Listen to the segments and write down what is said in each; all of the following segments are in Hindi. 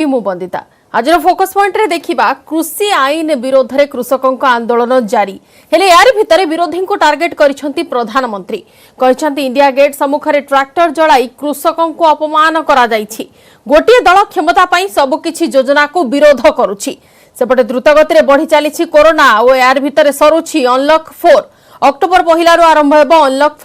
मु बंदिता आज फोकस पॉइंट रे देखिबा कृषि आईन विरोध में कृषकों आंदोलन जारी हेले यार भितर विरोधी को टार्गेट करिसेंती प्रधानमंत्री कहछंती इंडिया गेट सम्मुखरे ट्रैक्टर जलाई कृषकों को अपमान करा जाईछि गोटे दल क्षमता पई सब किछि योजना को विरोध करूछि सेपटे द्रुतगति रे बढ़ी चली कोरोना और यार भितर सरुछि अनलॉक 4 अक्टोबर पहिलारु आरंभ हेबो अनलॉक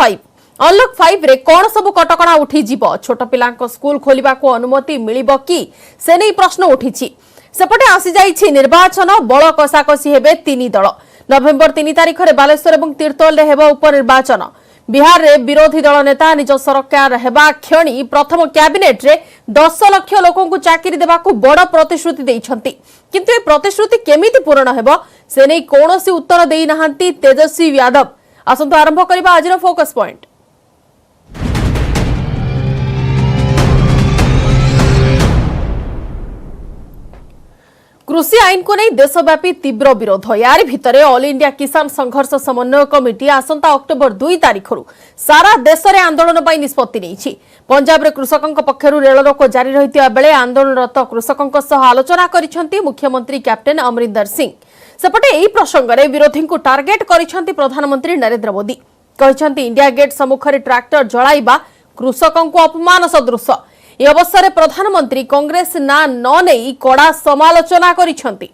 5 रे कौन सब कटकणा उठी जीव छोट पिलांको स्कूल खोलिबा को अनुमति मिलिबो कि से नै प्रश्न उठिछि सेपटे आसी जाइछि निर्वाचन बळ कसाकसी हेबे तीन दल नवेम्बर 3 तारिख रे बालेश्वर एवं तीर्तोल रे हेबो उपनिर्वाचन बिहार रे विरोधी दल नेता निज सरकार हेबा क्षणी प्रथम कैबिनेट रे 10 लाख लोकन को चाकरी देबा को बड़ प्रतिश्रुति दैछंती किंतु ए प्रतिश्रुति केमिति पूर्ण हेबो से नै कोनोसी उत्तर देई नाहंती तेजस्वी यादव आसंतो आरंभ करबा आजिर फोकस पॉइंट। कृषि आईन को नहीं देशव्यापी तीव्र विरोध यार भितर ऑल इंडिया किसान संघर्ष समन्वय कमिटी आसंता अक्टोबर 2 तारिख सारा देश में आंदोलन पर निष्पत्ति नहीं पंजाब रे कृषकों पक्षर रेल रोक जारी रही बेले आंदोलनरत कृषकों सह आलोचना करिसेंती मुख्यमंत्री कैप्टेन अमरिंदर सिंह सेपटे यही प्रसंग में विरोधी को टार्गेट करिसेंती प्रधानमंत्री नरेंद्र मोदी कहछंती इंडिया गेट सम्मुखरे ट्रैक्टर जलाइबा कृषकों को अपमान सदृश ए अवसर में प्रधानमंत्री कांग्रेस ना न नहीं कड़ा समालोचना करिसेंती।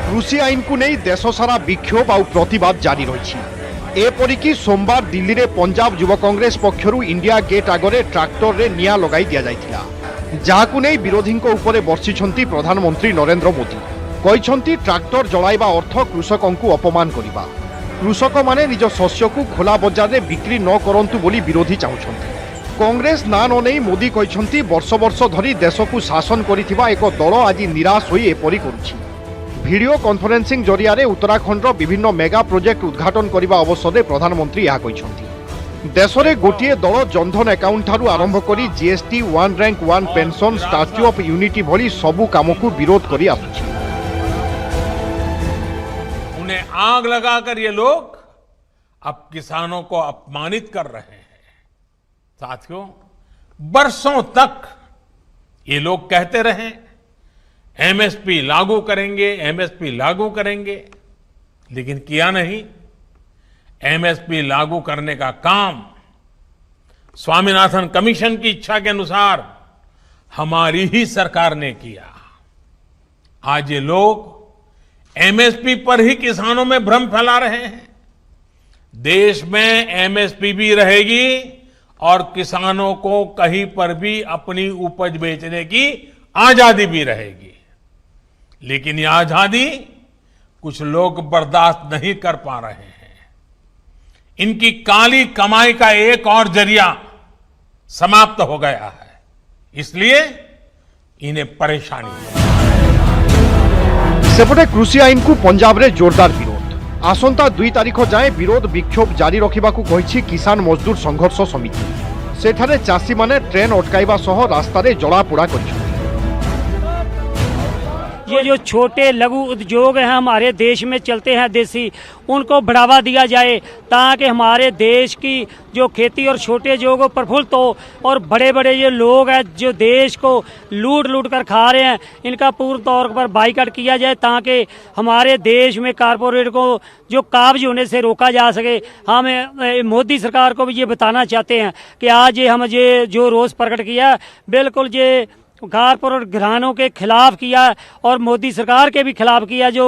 कृषि आईन को नहीं देश सारा विक्षोभ और प्रतिवाद जारी रही एपरिकी सोमवार दिल्ली रे पंजाब युवा कांग्रेस पक्षरु इंडिया गेट आगरे ट्रैक्टर रे निया लगाई दिया जायतिला जाहाकु नहीं विरोधी ऊपर बर्षिछंती प्रधानमंत्री नरेंद्र मोदी कहछंती ट्रैक्टर जलाइबा अर्थ कृषकों को अपमान करिबा कृषक माने निज शस्य को खोला बजार में बिक्री न करंतु बोली विरोधी चाहुछंती कांग्रेस ना न नहीं मोदी कहछंती वर्ष वर्ष धरी देश को शासन करिथिबा एक दल आज निराश होई एपरि करूछि वीडियो कॉन्फ्रेंसिंग जरिया रे उत्तराखंड विभिन्न मेगा प्रोजेक्ट उद्घाटन करने अवसर में प्रधानमंत्री यह कहछंती देश में गोटे दल जनधन अकाउंट ठारू आरंभ करी GST one rank one pension statue of unity भली सबु काम को विरोध करी आसुछि उन्हें आग लगाकर ये लोग अब किसानों को अपमानित कर रहे हैं। साथियों बरसों तक ये लोग कहते रहे एमएसपी लागू करेंगे लेकिन किया नहीं। एमएसपी लागू करने का काम स्वामीनाथन कमीशन की इच्छा के अनुसार हमारी ही सरकार ने किया। आज ये लोग एमएसपी पर ही किसानों में भ्रम फैला रहे हैं। देश में एमएसपी भी रहेगी और किसानों को कहीं पर भी अपनी उपज बेचने की आजादी भी रहेगी लेकिन यह आजादी कुछ लोग बर्दाश्त नहीं कर पा रहे हैं। इनकी काली कमाई का एक और जरिया समाप्त हो गया है इसलिए इन्हें परेशानी है। सेपटे कृषि आईन को पंजाब रे जोरदार विरोध आसंता 2 तारिख जाए विरोध विक्षोभ जारी रखिबाकू कहिछि किसान मजदूर संघर्ष समिति सेठारे चाषी माने ट्रेन अटकाइबा सह रास्ता रे जलापोड़ा करिछथि। ये जो छोटे लघु उद्योग हैं हमारे देश में चलते हैं देसी उनको बढ़ावा दिया जाए ताकि हमारे देश की जो खेती और छोटे उद्योग प्रफुल्लित हो और बड़े बड़े ये लोग हैं जो देश को लूट कर खा रहे हैं इनका पूर्ण तौर पर बाइकाट किया जाए ताकि हमारे देश में कारपोरेट को जो काब्ज होने से रोका जा सके। हम मोदी सरकार को भी ये बताना चाहते हैं कि आज ये हम ये जो रोष प्रकट किया बिल्कुल ये कारपोरेट घरानों के खिलाफ किया और मोदी सरकार के भी खिलाफ किया जो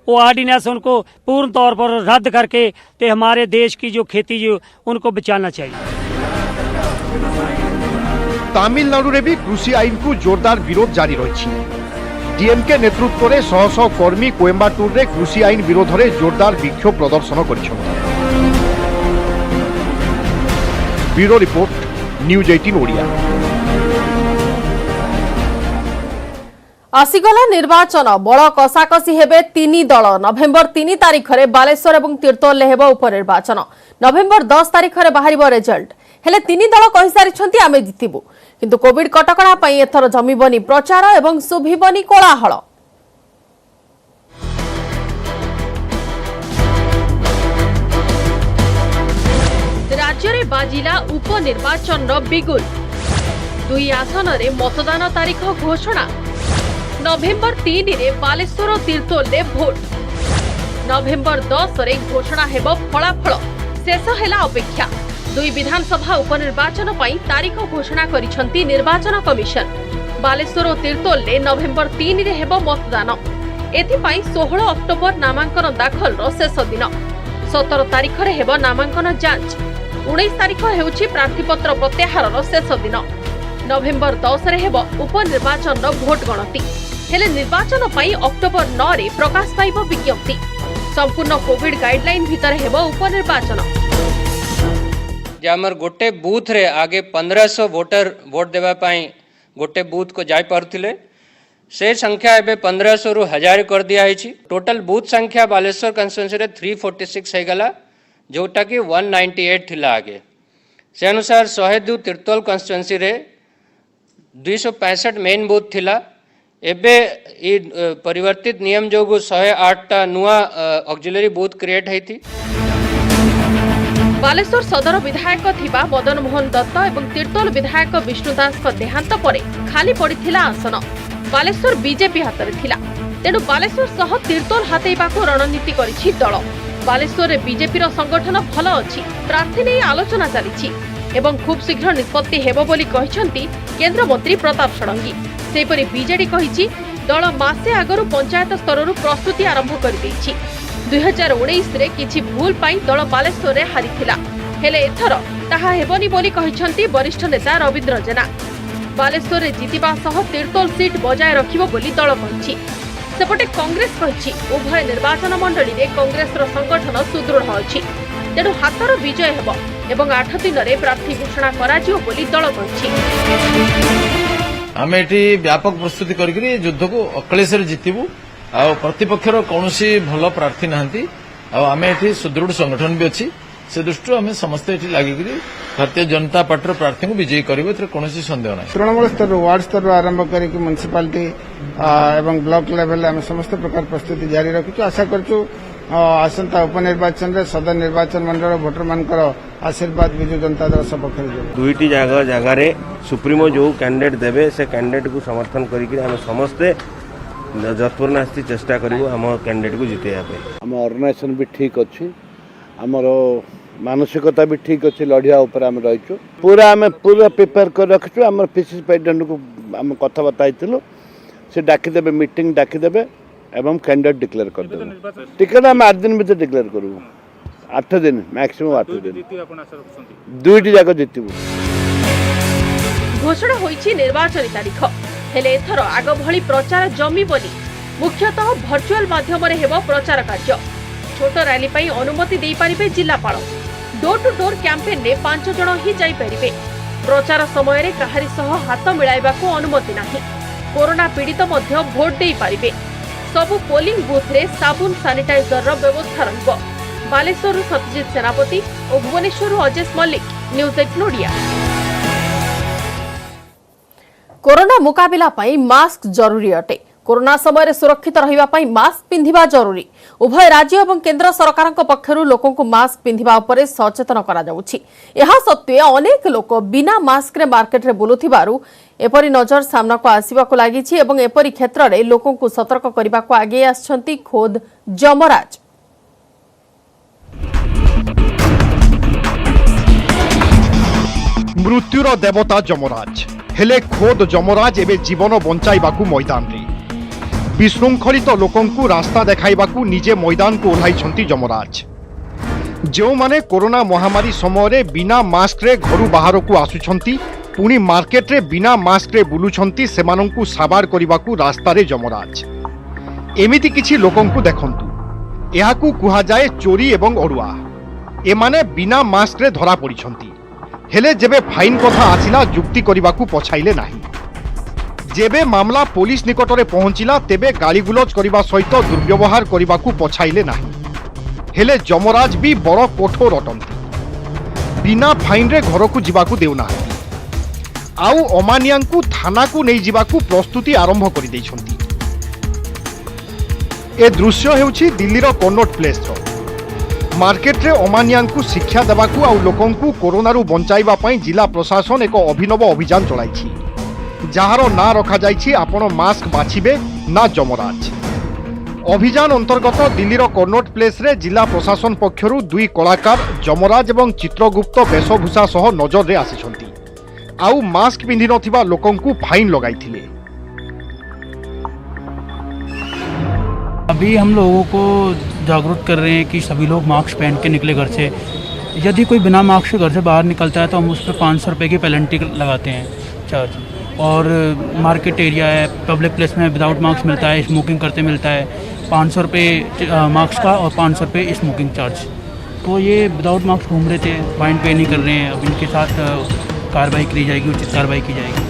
वो ऑर्डिनेंस उनको पूर्ण तौर पर रद्द करके तो हमारे देश की जो खेती जो उनको बचाना चाहिए। तमिलनाडु रे भी कृषि आईन को जोरदार विरोध जारी रही डीएमके नेतृत्व में शह शह कर्मी कोयम्बाटूर रे कृषि आईन विरोध में जोरदार विक्षोभ प्रदर्शन करिसेंती। Bureau report news 18 Odia. आसीगला निर्वाचन बड़ कसाकसी हेबे तीन दल नवेम्बर 3 तारिख रे बालेश्वर एवं तीर्तोल हेबो उपनिर्वाचन नवेम्बर 10 तारिख रे बाहरिबो रिजल्ट हेले तीन दल कहि सारिछंती आमे जितिबु किंतु कोविड कटकणा पई एथर जमीबनी प्रचार एवं सुभिबनी कोलाहल। राज्य रे बाजिला उपनिर्वाचन बिगुल दुई आसन रे मतदान तारीख घोषणा नवेम्बर 3 रे बालेश्वर और तीर्तोल रे भोट नवेम्बर 10 रे घोषणा हेबो फलाफल शेष हेला अपेक्षा दुई विधानसभा उपनिर्वाचन पई तारीख घोषणा करिसंती निर्वाचन कमिशन बालेश्वर और तीर्तोल रे नवेम्बर 3 रे हेबो मतदान एथिपाई 16 अक्टोबर नामांकन दाखल रो शेष दिन 17 तारीख रे हेबो नामांकन जांच 19 तारीख हेउछि प्रार्थीपत्र प्रत्याहार रो शेष दिन नवेम्बर 10 रे हेबो उपनिर्वाचन रो भोट गणति हेले निर्वाचन पई अक्टोबर 9 रे प्रकाश पाइबो विज्ञप्ति संपूर्ण कोविड गाइडलाइन भितर हेबो उपनिर्वाचन जामर गोटे बूथ रे आगे 1500 वोटर वोट देवा पाई गोटे बूथ को जाय पारुथिले से संख्या एबे 1500 रु 1000 कर दिया है। टोटल बूथ संख्या बालेश्वर कन्स्टिट्यूएंसी रे 346 है गला जोटा कि 198 थिला आगे से अनुसार 102 तीर्तोल कन्स्टिट्यूएंसी रे 265 मेन बूथ थिला एबे ई परिवर्तित नियम जोगु 108 टा नुआ auxiliary booth create Haiti. Baleshwar सदर विधायक थिबा मदन मोहन दत्त एवं तीर्तोल विधायक विष्णु दास को देहांत परे खाली पड़िथिला आसन बालेश्वर बीजेपी हाथ में थिला तेणु बालेश्वर सह तीर्तोल हातेइबाकू रणनीति करिछि दल बालेश्वर रे बीजेपी रो संगठन भल अछि प्रार्थी नै आलोचना चलिछि एवं खूब शीघ्र निष्पत्ति हेबो बोली कहिसंती केंद्र मंत्री प्रताप षडंगी सेपरि बीजेडी कहिछि दल मासे आगरु पंचायत स्तर प्रस्तुति आरंभ कर दैछि 2019 रे किछि भूल पाई दल बालेश्वर रे हारिथिला हेले एथर ताहा हेबनी बोली कहिसंती वरिष्ठ नेता रविंद्र जेना बालेश्वर रे जीतिबा सह तीर्तोल सीट बजाय रखिबो बोली दल कहिछि सेपटे कांग्रेस कहिछि उभय निर्वाचन मंडली रे कांग्रेस रो संगठन सुदृढ़ अछि तेणु हातर विजय हेबो एवं 8 दिन रे प्रार्थी घोषणा कराजियो बोली दल कहिछि आमे एठी व्यापक प्रस्तुति करकरी युद्ध को अकलेशर जितिबु आ प्रतिपक्षर कौनसी भल प्रार्थी नाहंती आ आमे एठी सुदृढ़ संगठन भी अछि से दृष्टि आम समस्त ये लगिक भारतीय जनता पार्टी प्रार्थी को विजयी करेंगे कौन सन्देह ना तृणमूल स्तर वार्ड स्तर आरंभ कर म्युनिसिपालिटी एवं ब्लॉक लेवल आम समस्त प्रकार प्रस्तुति जारी रखीचु आशा करचु आसंता उपनिर्वाचन रे सदन निर्वाचन मंडल भोटर मानकर आशीर्वाद बिजु जनता दल सपक्ष दुईटी जगार सुप्रीमो जो कैंडिडेट देवे से कैंडिडेट को समर्थन करके आम समस्ते जतपूर्ण आस्ती चेष्टा करूँ आम कैंडिडेट को जितेगा आम ऑर्गेनाइजेशन भी ठीक अच्छी आमर मानसिकता भी ठीक अच्छी लड़िया उपर आम रहीचु पूरा आम पूरा प्रिपेयर कर रखीचु आम पीसीसी प्रेसिडेंट को आम कथबार्ता होइतिलु से डाकिदेवे मीटिंग डाकिदेवे एवं कैंडिडेट डिक्लेयर करदेवे टिकट आम 8 दिन भीतर डिक्लेयर करूँ 8 दिन मैक्सिमम 8 दिन दुईटी जाक जितबू घोषणा होइछि निर्वाचन तारीख हेले एथर आग भली प्रचार जमी बोली मुख्यतः भर्चुअल माध्यम रे हेबो प्रचार कार्य छोट रैली पई अनुमति देई परिबे जिल्लापाल डोर टू डोर कैंपेन रे 5 जण ही जाई परिबे प्रचार समय रे काहारी सह हाथ मिलाइबा को अनुमति नाही कोरोना पीड़ित मध्य भोट देई परिबे सबु पोलिंग बूथ रे साबुन सैनिटाइजर रो व्यवस्था रहबो बालेश्वर सत्यजित सेनापति और भुवनेश्वर अजेश मल्लिक न्यूज 8 नोडिया कोरोना मुकाबिला पई मास्क जरूरी अटे कोरोना समय सुरक्षित रहिबा पई मास्क पिंधिबा जरूरी उभय राज्य एवं केंद्र सरकार पक्षरु लोकों को मास्क पिंधिबा उपरे सचेतन करा जाउछि एहा सत्वे अनेक लोक बिना मास्क रे मार्केट रे बुलुथिबारु एपरि नजर सामना को आसीबा को लागिछि एवं एपरि क्षेत्र रे लोकों को सतर्क करबा को आगे आछंती खोद जमराज मृत्युर देवता जमराज हेले खोद जमराज एबे जीवन बंचाइबाकू मैदान रे विशृंखलित लोकंकु रास्ता देखाइबाकू निजे मैदान को ओह्लाइछंती जमराज जो माने कोरोना महामारी समय रे बिना मास्क रे घरु बाहर को आसुछंती पुणी मार्केट रे बिना मास्क रे बुलुछंती सेमानंकु साबार करिबाकू रास्ता रे जमराज एमिति किछि लोकंकु देखंतु एहाकू कुहा जाए चोरी एवं अड़ुआ एमाने बिना मास्क रे धरा पड़िछंती हेले जेबे फाइन कथा आसिला जुक्ति करिबाकू पछाइले नाही जेबे मामला पुलिस निकट में पहुंचला तेबे गालीगुलज करने सहित दुर्व्यवहार करने को पछाइले नाही हेले जमराज भी बड़ कठोर अटंती बिना फाइन रे घर को जीवाकू देउना आउ अमानिया थाना को नहीं जीवाकू प्रस्तुति आरंभ कर देइछंती ए दृश्य हेउछि दिल्लीर कन्नॉट प्लेस मार्केट रे अमानियांकु शिक्षा देवाकू आउ लोकंकु कोरोनारू बंचाइबा पई जिला प्रशासन एक अभिनव अभियान चलाइछि जहार ना रखा जाइछि आपण मास्क बाछिबे ना जमराज। अभियान अंतर्गत दिल्लीर कन्नॉट प्लेस रे जिला प्रशासन पक्षरु 2 कलाकार जमराज एवं चित्रगुप्त वेशभूषा सह नजर रे आसिछंती आउ मास्क पिंधि नथिबा लोकंकु फाइन लगाइथिले। अभी हम लोगों को जागरूक कर रहे हैं कि सभी लोग मास्क पहन के निकले घर से। यदि कोई बिना मास्क के घर से बाहर निकलता है तो हम उस पर 500 रुपये की पेनल्टी लगाते हैं चार्ज। और मार्केट एरिया है, पब्लिक प्लेस में विदाउट मास्क मिलता है, स्मोकिंग करते मिलता है 500 रुपये मास्क का और 500 रुपये स्मोकिंग चार्ज। तो ये विदाउट मास्क घूम रहे थे, फाइन पे नहीं कर रहे हैं। अब इनके साथ कार्रवाई की जाएगी, उचित कार्रवाई की जाएगी।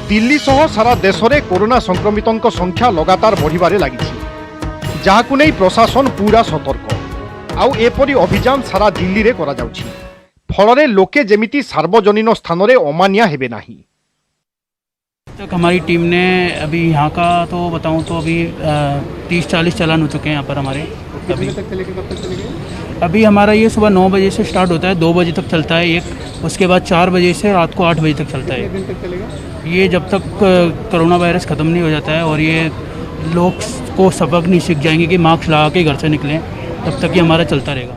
दिल्ली सह सारा देश में कोरोना संक्रमितों संख्या लगातार बढ़िबारे लागिछि जहाकु नै प्रशासन पूरा सतर्क आउ एपरी अभियान सारा दिल्ली रे करा जाउछि फलरे लोके जेमिति सार्वजनीन स्थान रे अमानिया हेबे नाही। तक हमारी टीम ने अभी यहाँ का तो बताऊँ तो अभी 30-40 चालान हो चुके हैं यहाँ पर हमारे। अभी हमारा ये सुबह 9 बजे से स्टार्ट होता है, 2 बजे तक चलता है एक, उसके बाद 4 बजे से रात को 8 बजे तक चलता है। ये जब तक कोरोना वायरस ख़त्म नहीं हो जाता है और ये लोग को सबक नहीं सीख जाएंगे कि मास्क लगा के घर से निकलें, तब तक ये हमारा चलता रहेगा।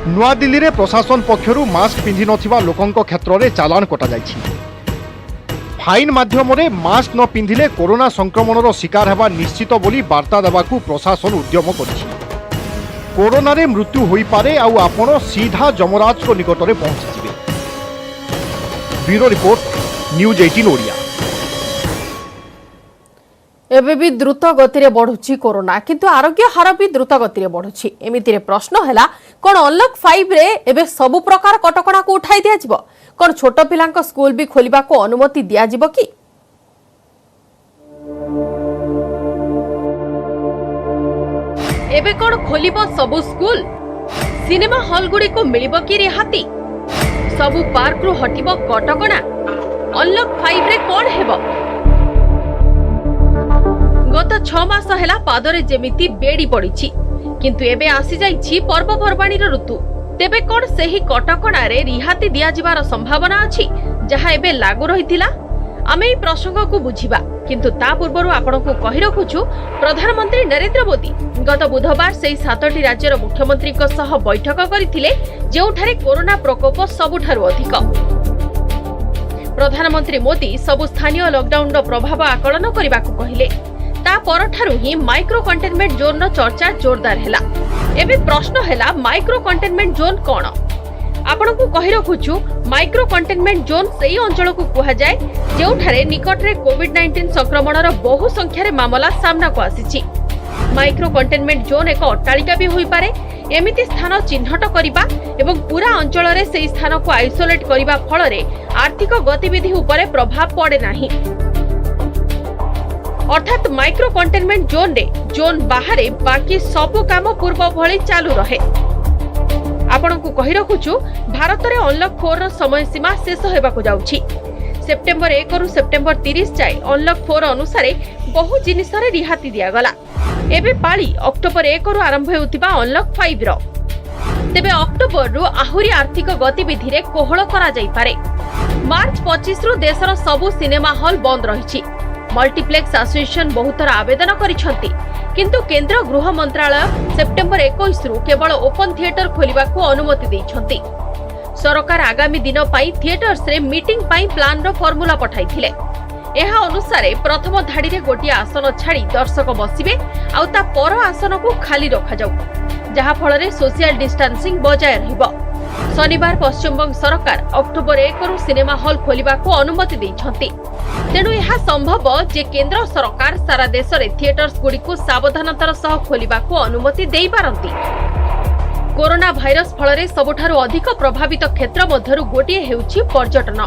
नुआ दिल्ली रे प्रशासन पक्षरु मास्क पिंधि नथिबा लोकंक क्षेत्र रे चालान कटा जाइछि। फाइन माध्यम रे मास्क न पिंधिले कोरोना संक्रमणर शिकार हेबा निश्चित बोली वार्ता देवाकू प्रशासन उद्यम करिछि। कोरोना रे मृत्यु होई पारे आउ आपण सीधा जमराज को निकट रे पहुंची जिवे। Bureau report news 18 Odia. एबे भी द्रुत गति रे बढ़ुछि कोरोना, किंतु आरोग्य हार भी द्रुत गति रे बढ़ुछि। एमिति रे प्रश्न हैला कोन अनलॉक 5 रे एबे सब प्रकार कटकणा को उठाई दिया जिवो? कोन छोट पिलांक स्कूल भी खोलिबा को अनुमति दिया जिवो की? एबे कोन खोलिबो सब स्कूल? सिनेमा हॉल गुडी को मिलिबो की रिहाती? सब पार्क रु हटिबो कटकणा? अनलॉक 5 रे कोन हेबो? गत 6 मास हेला पादरे जेमिति बेड़ी पड़िछि, किंतु एबे आसी जाइछि पर्वपर्वाणीर ऋतु। तेबे कोन सेही कटकणा रे रिहाती दिया जिबार संभावना अछि जहा एबे लागू रहितिला? आमे ई प्रसंग को बुझिबा, किंतु ता पूर्वरु आपनकु कहि रखुछु प्रधानमंत्री नरेंद्र मोदी गत बुधवार सेही 7टी राज्यर मुख्यमंत्री को सह बैठक करिथिले जेउठारे कोरोना प्रकोप सबुठारु अधिक। प्रधानमंत्री मोदी सब स्थानीय लॉकडाउन रो प्रभाव आकलन करिबाकू कहिले। ता परठारु ही माइक्रो कंटेनमेंट जोन रो चर्चा जोरदार हैला। एबे प्रश्न हैला माइक्रो कंटेनमेंट जोन कोन? आपनकु कहि रखुछु माइक्रो कंटेनमेंट जोन सेही अंचल को कुहा जाय जेउठारे निकट रे कोविड-19 संक्रमण रो बहु संख्या रे मामला सामना को आसीछि। माइक्रो कंटेनमेंट जोन एक अट्टालिका भी होई पारे। एमिति स्थान चिन्हट करिबा एवं पूरा अंचल रे सेही स्थान को आइसोलेट करिबा फल रे आर्थिक गतिविधि उपरे प्रभाव पड़े नाही। अर्थात माइक्रो कंटेनमेंट जोन रे जोन बाहरे बाकी सब काम पूर्व भली चालू रहे। आपनकु कहि रखुछु भारत रे अनलॉक 4 रो समय सीमा शेष हेबाकू जाउछि। सेप्टेम्बर 1 रु सेप्टेम्बर 30 जाय अनलॉक 4 अनुसार बहु जिनिस रे रिहाती दिया गला। एबे पाली अक्टोबर 1 रु आरंभ हेउतिबा अनलॉक 5 रो। तेबे अक्टोबर रु आहुरी आर्थिक गतिविधि रे कोहळ करा जाई पारे। मार्च 25 रु देशर सबु सिनेमा हॉल बंद रहिछि। मल्टीप्लेक्स एसोसिएशन बहुतर आवेदन करिसंती, किंतु केंद्र गृह मंत्रालय सेप्टेम्बर 21 रु केवल ओपन थिएटर खोलिबा को अनुमति दैछंती। सरकार आगामी दिन पाई थिएटर्स रे मीटिंग पाई प्लान रो फॉर्मूला पठाइथिले। एहा अनुसार प्रथम धाड़ी रे गोटी आसन छाड़ी दर्शक बसिबे आउ ता पर आसन को खाली रखा जाउ, जहा फल रे सोशल डिस्टेंसिंग बजाय रहिबो। शनिवार पश्चिमबंग सरकार अक्टोबर 1 रु सिनेमा हॉल खोलिबा को अनुमति दैछंती। तेणु यह संभव जे केंद्र सरकार सारा देश रे थिएटर्स गुडी को सावधानतार सह खोलिबा को अनुमति देई पारंती। कोरोना भाइरस फल रे सबुठारु अधिक प्रभावित क्षेत्र मध्यरु गोटिए हेउछि पर्यटन।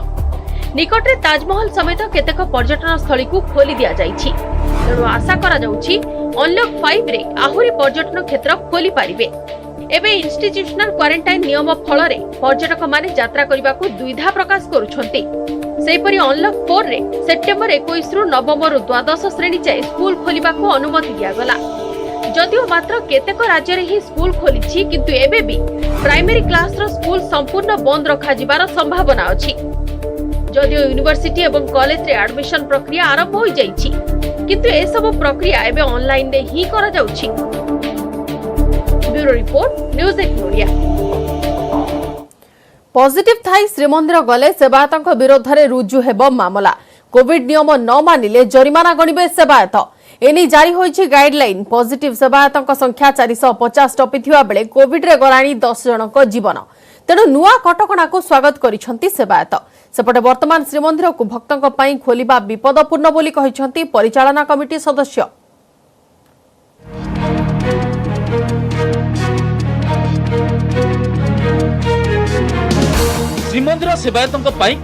निकटरे ताजमहल समेत केतेक पर्यटन स्थली को खोली दिया जाइछि। तेणु आशा करा जाउछि अनलॉक 5 रे आहुरी पर्यटन क्षेत्र खोली पारिबे। एबे इंस्टीट्यूशनल क्वारंटाइन नियम फल रे पर्यटक माने यात्रा करबा को दुविधा प्रकाश करूछंती। सेपरि अनलॉक 4 रे सेप्टेम्बर 21 रु नवम रु द्वादश श्रेणी जाय स्कूल खोलिबा को अनुमति दिया गला। जदिओ मात्र केतेक राज्य ही स्कूल खोली किंतु एबे भी प्राइमरी क्लास रो स्कूल संपूर्ण बंद रखा जिबार संभावना अछि। जदिओ यूनिवर्सिटी एवं कॉलेज रे एडमिशन प्रक्रिया आरंभ हो जाइछि किंतु ए सब प्रक्रिया एबे ऑनलाइन रे ही करा जाउछि। Bureau report news 18 Odia. Positive थाई श्रीमंदिर गले सेवायतों विरोध में रुजु हेब मामला। कोविड नियम न मानिले जरिमाना गणिबे सेवायत। एने जारी होइछि गाइडलाइन। पॉजिटिव सेवायतों संख्या 450 टपिथिबा बेले कोविड रे गलाणी 10 जनक जीवन। तेणु नुआ कटकणा को स्वागत करिसंती सेवायत। सेपटे वर्तमान श्रीमंदिर को भक्तों पई खोलिबा विपदपूर्ण बोली कहिसंती परिचालना कमिटी सदस्य। श्रीमंदिर सेवायतों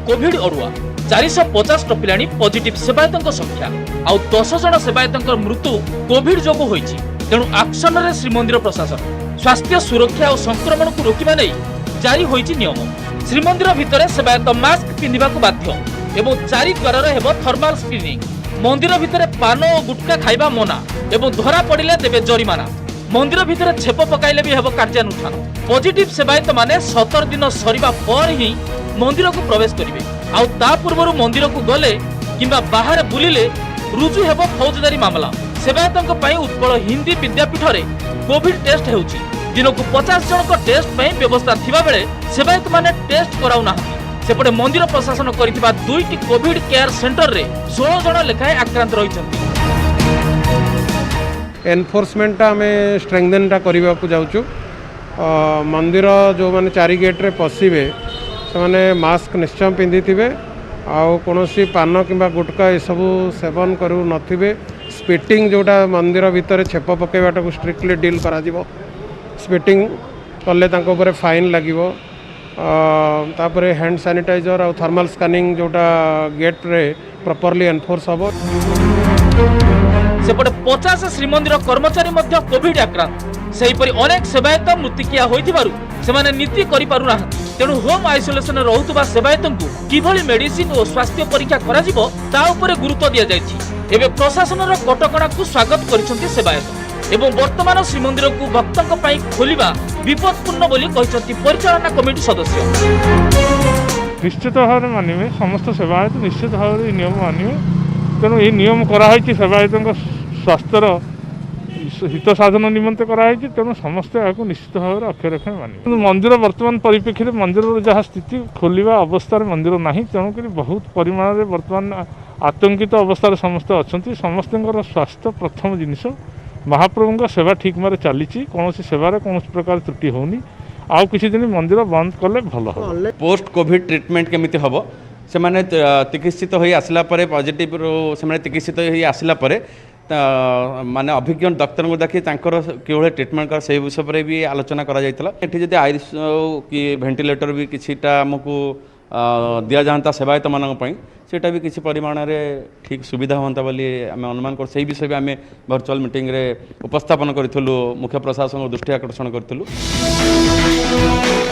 कोविड अड़ुआ 450 टपिलाणी पॉजिटिव सेवायतों संख्या आउ 10 जन सेवायतों मृत्यु कोविड जोगु होइछि। तेणु एक्शन रे श्रीमंदिर प्रशासन स्वास्थ्य सुरक्षा और संक्रमण को रोकिबा नै जारी होइछि नियम। श्रीमंदिर भितर सेवायत मास्क पिंधिबा को बाध्य एवं 4 द्वार रे हेबो थर्मल स्क्रीनिंग। मंदिर भितर पान और गुटखा खाइबा मना एवं धरा पड़िले देबे जरिमाना। मंदिर भितर छेप पकाइले भी हेबो कार्यानुष्ठान। पॉजिटिव सेवायत माने 17 दिन सरीबा पर ही मंदिर को प्रवेश करिवे आउ ता पूर्व मंदिर को गले किंबा बाहर बुलिले रुजु हेबो फौजदारी मामला। सेवायतों पई उत्कल हिंदी विद्यापीठ रे कोविड टेस्ट हेउची। दिन को 50 जन को टेस्ट पई व्यवस्था थिबा बेले सेवायत माने टेस्ट कराउ ना। सेपटे मंदिर प्रशासन करिथिबा 2टी कोविड केयर सेंटर रे 16 जन लेखाए आक्रांत रहिसंती। एनफोर्समेंटा आम स्ट्रेंथेनटा करने को जाऊँ। मंदिर जो मैंने 4 गेट रे पशिबे से मैंने मास्क निश्चय पिंधि थे आउ कौन पान कि गुटका ये सब सेवन करू नथिबे। स्पिटिंग जोटा मंदिर भितर छेप पकेबाटा को स्ट्रिक्टली डील करा जिवो। स्पिटिंग कले तांको ऊपर फाइन लागिवो। तापरे हैंड सैनिटाइजर और थर्मल स्कैनिंग जोटा गेट रे प्रॉपर्ली एनफोर्स हबो। सेपटे 50 श्रीमंदिर कर्मचारी मध्य कोविड आक्रांत। सेहीपरि अनेक सेवायत मृत्युकिया होइथिबारु सेमाने नीति करि पारु ना। तेणु होम आइसोलेशन रहुतबा सेवायतंकु किभଳି मेडिसिन और स्वास्थ्य परीक्षा करा जिवो ता उपरे गुरुत्व दिया जायछि। एबे प्रशासनर कटकणा को स्वागत करिसंती सेवायत एवं वर्तमान श्रीमंदिर को भक्तों पई खोलिबा विपदपूर्ण बोली कहिसंती परिचालना कमिटी सदस्य। निश्चित भाव मानिबे समस्त सेवायत निश्चित भाव नियम मानिबे। तेणु ये नियम कराई सेवायतों स्वास्थ्यर हित साधन निमंते कराई। तेणु समस्ते यहाँ निश्चित भाव में अक्षर अक्षर मानिबे। मंदिर वर्तमान परिप्रेक्षी मंदिर जहाँ स्थिति खोलिबा अवस्था मंदिर नहीं। तेणुक बहुत परिमाण में वर्तमान आतंकित अवस्था समस्ते अच्छा। समस्त स्वास्थ्य प्रथम जिनिस। महाप्रभु सेवा ठीक मारे चली कौन सेवार कौन प्रकार त्रुटि होनी। आउ किसी दिन मंदिर बंद कले भल हो। पोस्ट कोविड ट्रिटमेंट केमिति हबो से माने चिकित्सित हो आसला परे पॉजिटिव से माने चिकित्सित हो आसला परे माने अभिज्ञ डॉक्टर को देखि तांकर केवल ट्रीटमेंट कर से विषय पर भी आलोचना करा जायतला। एठी जदि आईसीयू कि वेंटिलेटर भी किछिटा हमकु दिया जाता सेवायत मानक पई सेटा भी किसी परिमाण रे ठीक सुविधा होता बोली आम अनुमान कर से विषय भी आम वर्चुअल मीटिंग रे उपस्थापन करूँ। मुख्य प्रशासन दृष्टि आकर्षण करूँ।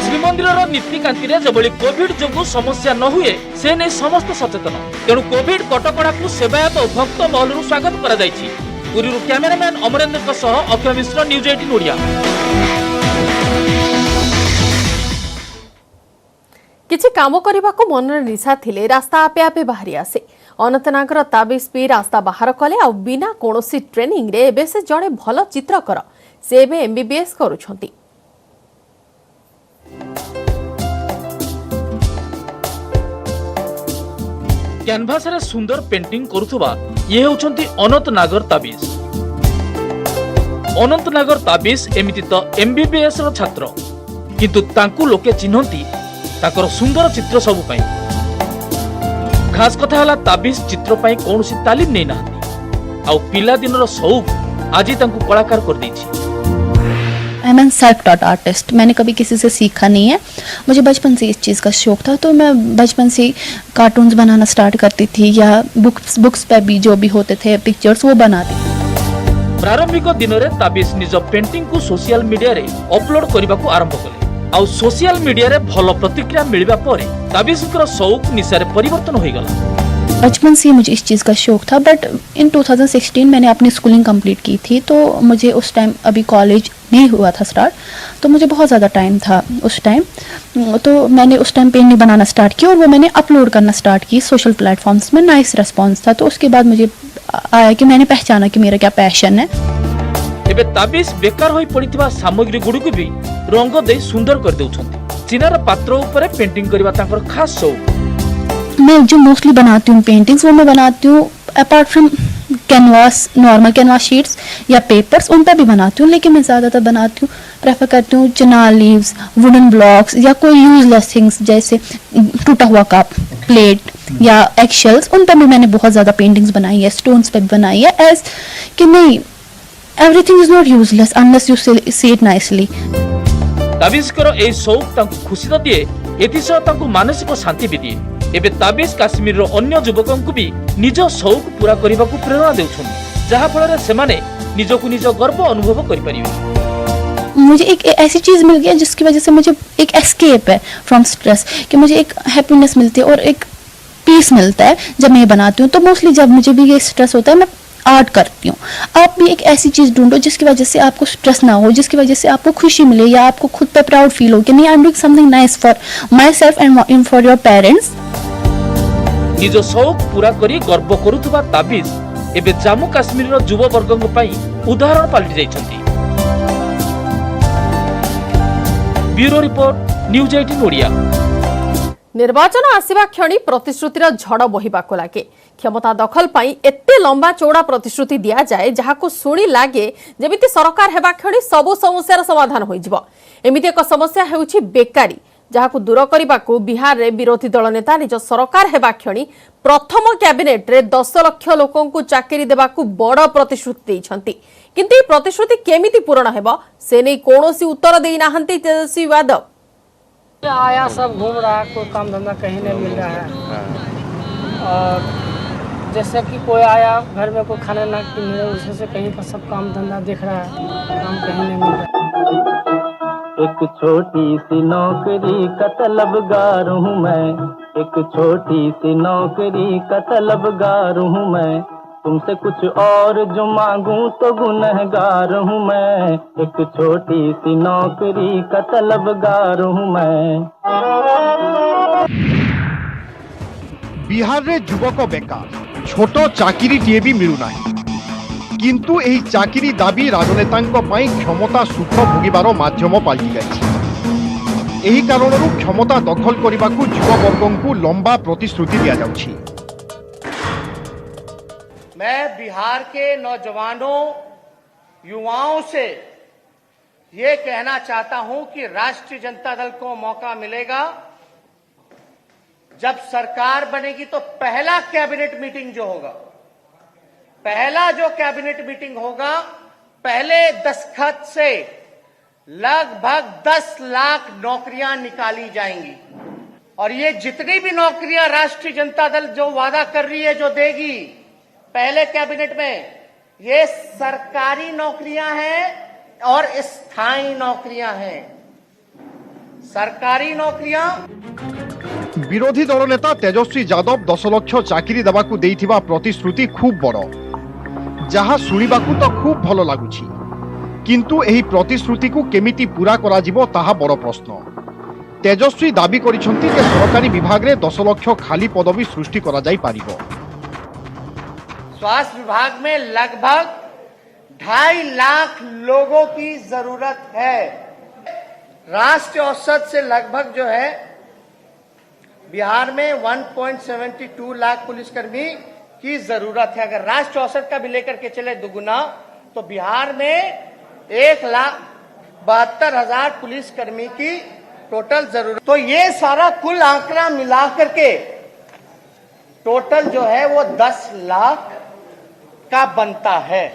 श्रीमंदिर नीतिकांति जबली कोविड जोगु समस्या न हुए से नहीं समस्त सचेतन। तेणु कोविड कटकणा को सेवायत और भक्त महलू स्वागत करा जायछि। पुरी कैमेरामैन अमरेंद्र सह अक्षय मिश्र, न्यूज 18 ओडिया। किछि काम करने को मनर निशा थिले रास्ता आपे आपे बाहरी आसे। अनंतनागर ताबिज पी रास्ता बाहर कले आ बिना कोनोसी ट्रेनिंग रे एबे से जड़े भल चित्रकर से एबे एमबीबीएस करूछंती। कैनभास रे सुंदर पेंटिंग करुथुबा ये होचंती अनंतनागर ताबिज। अनंतनागर ताबिज एमिति तो एमबीबीएस रो छात्र किंतु तांकु लोके चिन्हंती ताकर सुंदर चित्र सबु पाई। खास कथा हला ताबिज चित्र पाई कोनोसी तालीम नै नाहंती। आउ पिला दिनर शौक आजि तांकु कलाकार कर दैछि। I am an self taught artist. मैंने कभी किसी से सीखा नहीं है। मुझे बचपन से इस चीज़ का शौक था, तो मैं बचपन से कार्टून्स बनाना स्टार्ट करती थी या बुक्स पे भी जो भी होते थे पिक्चर्स वो बनाती थी। प्रारंभिक दिन रे ताबिज निज पेंटिंग को सोशल मीडिया रे अपलोड करबा को आरंभ कले। आउ सोशल मीडिया रे भल प्रतिक्रिया मिलबा परे ताबिजकर शौक निशारे परिवर्तन होई गला। बचपन से मुझे इस चीज़ का शौक था, बट इन 2016 मैंने अपनी स्कूलिंग कंप्लीट की थी, तो मुझे उस टाइम अभी कॉलेज नहीं हुआ था स्टार्ट, तो मुझे बहुत ज़्यादा टाइम था उस टाइम। तो मैंने उस टाइम पेंटिंग बनाना स्टार्ट की और वो मैंने अपलोड करना स्टार्ट की सोशल प्लेटफॉर्म्स में। नाइस रिस्पॉन्स था, तो उसके बाद मुझे आया कि मैंने पहचाना कि मेरा क्या पैशन है। एबे ताबिज बेकार होई पड़िथिबा सामग्री गुडी को भी रंग दे सुंदर कर देउछंती। चिनार पात्र ऊपर पेंटिंग करबा ताकर खास शौक। मैं जो मोस्टली बनाती हूँ पेंटिंग्स, वो मैं बनाती हूँ apart from canvas, normal canvas sheets या पेपर्स, उन पर भी बनाती हूँ, लेकिन मैं ज़्यादातर बनाती हूँ, प्रेफर करती हूँ चिनार लीव्स, वुडन ब्लॉक्स या कोई यूजलेस थिंग्स जैसे टूटा हुआ कप, प्लेट या एग शेल्स, उन पर भी मैंने बहुत ज़्यादा पेंटिंग्स बनाई है, स्टोन्स पर भी बनाई है, एज कि नहीं, everything is not useless unless you see it nicely. ताबिज करो ए शौक तांको खुशी तो दिए, एतिसह तांको मानसिक शांति भी दिए। एबे ताबिज काश्मीर रो अन्य युवकंकु भी निज शौक पूरा करने को प्रेरणा देउछन, जहा फल से माने निजको निज गर्व अनुभव करि परिबे। मुझे एक ऐसी चीज़ मिल गई जिसकी वजह से मुझे एक एस्केप है फ्रॉम स्ट्रेस, कि मुझे एक हैप्पीनेस मिलती है और एक पीस मिलता है जब मैं ये बनाती हूँ। तो मोस्टली जब मुझे भी ये स्ट्रेस होता है, मैं आर्ट करती हूँ। आप भी एक ऐसी चीज़ ढूंढो जिसकी वजह से आपको स्ट्रेस ना हो, जिसकी वजह से आपको खुशी मिले या आपको खुद पे प्राउड फील हो कि नहीं, I am doing something nice for my self and for your parents. निज शौक पूरा करी गर्व करुथुबा ताबिज एबे जम्मू काश्मीर रो युवा वर्गक पई उदाहरण पालटि जाइछन्ती। Bureau report news 18 Odia. निर्वाचन आसिबा क्षणी प्रतिश्रुतिर झड़ बहिबाको लागे। क्षमता दखल पाई एते लंबा चौड़ा प्रतिश्रुति दिया जाए जहाको शुणी लागे जेमिति सरकार हेबा क्षणी सबु समस्यार समाधान होई जिवो। एमिति एक समस्या हेउछि बेकारी, जहाको दूर करबाकू बिहार रे विरोधी दल नेता निज सरकार हेबा क्षणी प्रथम कैबिनेट रे 10 लाख लोकंकु चाकरी देबाकू बड़ प्रतिश्रुति दैछंती, किंतु ए प्रतिश्रुति केमिति पूर्ण हेबो से नै कोनोसी उत्तर देई नाहंती तेजस्वी यादव। आया सब घूम रहा है, कोई काम धंधा कहीं नहीं मिल रहा है, और जैसे कि कोई आया घर में कोई खाना ना कि मिले, उसे से कहीं पर सब काम धंधा देख रहा है, काम कहीं नहीं मिल रहा। एक छोटी सी नौकरी का तलबगार हूँ मैं, एक छोटी सी नौकरी का तलबगार हूँ मैं, तुमसे कुछ और जो मांगूं तो गुनहगार हूँ मैं, एक छोटी सी नौकरी का तलबगार हूँ मैं। बिहार रे युवक बेकार, छोट चाकरी टीए भी मिलू नाही, किंतु एही चाकरी दाबी राजनेतांक पई क्षमता सुख भोगिबार माध्यम पाल्टी जाइछि। एही कारणरू क्षमता दखल करबाकू युववर्गंकू लंबा प्रतिश्रुति दिया जाउछि। मैं बिहार के नौजवानों, युवाओं से ये कहना चाहता हूं कि राष्ट्रीय जनता दल को मौका मिलेगा, जब सरकार बनेगी तो पहला कैबिनेट मीटिंग जो होगा, पहला जो कैबिनेट मीटिंग होगा, पहले दस्तखत से लगभग 10 लाख नौकरियां निकाली जाएंगी। और ये जितनी भी नौकरियां राष्ट्रीय जनता दल जो वादा कर रही है, जो देगी पहले कैबिनेट में, ये सरकारी नौकरियां हैं और स्थायी नौकरियां हैं। सरकारी नौकरियां। विरोधी दल नेता तेजस्वी यादव 10 लाख चाकरी देवाकू देइथिबा प्रतिश्रुति खूब बड़, जहा सुनिबाकू तो खूब भलो लागुछि, किंतु एही प्रतिश्रुति को केमिति पूरा करा जिवो ताहा बड़ प्रश्न। तेजस्वी दाबी करिसंती जे सरकारी विभाग रे 10 लाख खाली पदवी सृष्टि करा जाई पारिबो। स्वास्थ्य विभाग में लगभग 2.5 लाख लोगों की जरूरत है। राष्ट्रीय औसत से लगभग जो है बिहार में 1.72 लाख पुलिसकर्मी की जरूरत है। अगर राष्ट्रीय औसत का भी लेकर के चले दुगुना, तो बिहार में 1,72,000 पुलिसकर्मी की टोटल जरूरत। तो ये सारा कुल आंकड़ा मिला करके टोटल जो है वो 10 लाख का बनता है।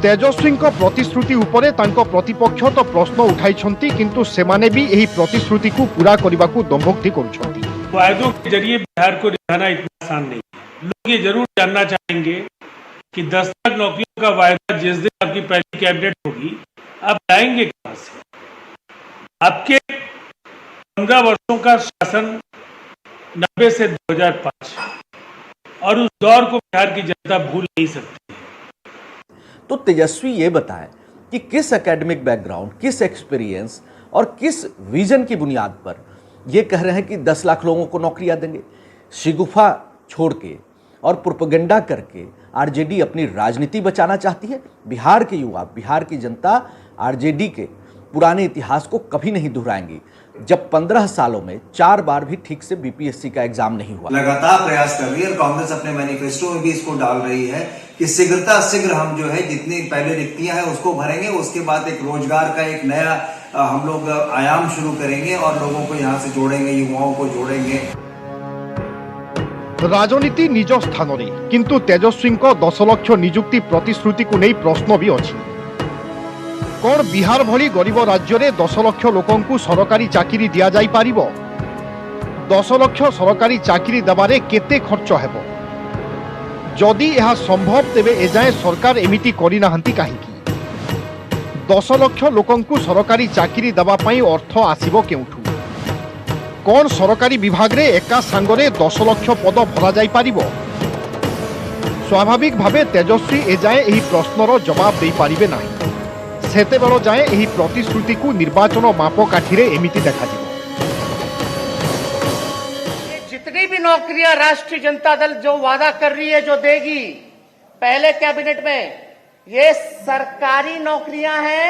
तेजस्वी प्रतिश्रुति उपरे तांको प्रतिपक्ष तो प्रश्न उठाई, किंतु सेमाने भी यही प्रतिश्रुति को पूरा करने को दंभोक्ति करुछंती। वायदों के जरिए बिहार को रिझाना इतना आसान नहीं। लोग ये जरूर जानना चाहेंगे कि 10 लाख नौकरियों का वायदा जिस दिन आपकी पहली कैबिनेट होगी, आप लाएंगे कहां से? आपके 15 वर्षों का शासन 90 से 2005 और उस दौर को बिहार की जनता भूल नहीं सकती। तो तेजस्वी ये बताएं कि किस एकेडमिक बैकग्राउंड, किस एक्सपीरियंस और किस विजन की बुनियाद पर ये कह रहे हैं कि 10 लाख लोगों को नौकरियां देंगे। शिगुफा छोड़ के और प्रोपेगेंडा करके आरजेडी अपनी राजनीति बचाना चाहती है। बिहार के युवा, बिहार की जनता आरजेडी के पुराने इतिहास को कभी नहीं दोहराएंगी, जब 15 सालों में 4 बार भी ठीक से बीपीएससी का एग्जाम नहीं हुआ। लगातार प्रयास कर रही है और कांग्रेस अपने मैनिफेस्टो में भी इसको डाल रही है कि शीघ्र हम जो है जितनी पहले रिक्तियां हैं उसको भरेंगे, उसके बाद एक रोजगार का एक नया हम लोग आयाम शुरू करेंगे और लोगों को यहाँ से जोड़ेंगे, युवाओं को जोड़ेंगे। राजनीति निज स्थान में किंतु तेजस्वी 10 लाख नियुक्ति प्रतिश्रुति को नहीं प्रश्न भी अच्छी। कौन बिहार भली गरीब राज्य में 10 लाख लोक सरकारी चाकरी दि जाई पारिबो? 10 लाख सरकारी चाकरी देवारे केते खर्च हेबो? जदि यह संभव तेबे एजाए सरकार एमिति करि नाहंती काहेकि? 10 लाख लोक सरकारी चाकरी देवा पई अर्थ आसीबो केउठु? कौन सरकारी विभाग रे एका सांगरे 10 लाख पद भरा जाई पारिबो? स्वाभाविक भावे तेजस्वी एजाए एही प्रश्नर जवाब दे पारिबे नाही। सेतेबेल जाए एही प्रतिश्रुति को निर्वाचन मापकाठी रे एमिति देखाजिबो। जितनी भी नौकरियां राष्ट्रीय जनता दल जो वादा कर रही है, जो देगी पहले कैबिनेट में, ये सरकारी नौकरियां हैं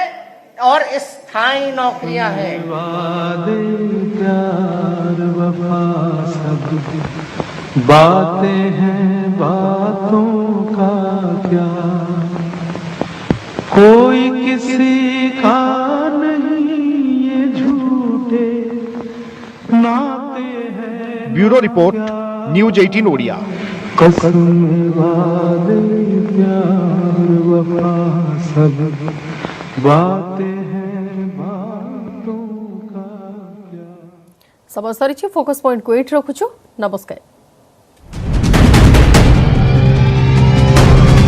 और स्थायी नौकरियां हैं। बातें हैं बातों का क्या, कोई किसी का नहीं ये झूठे नाते हैं। Bureau report, news 18 Odia. कसम वादे प्यार वफा सब बातें हैं बातों का क्या। समस्त फोकस पॉइंट को एट रखुछु। नमस्कार।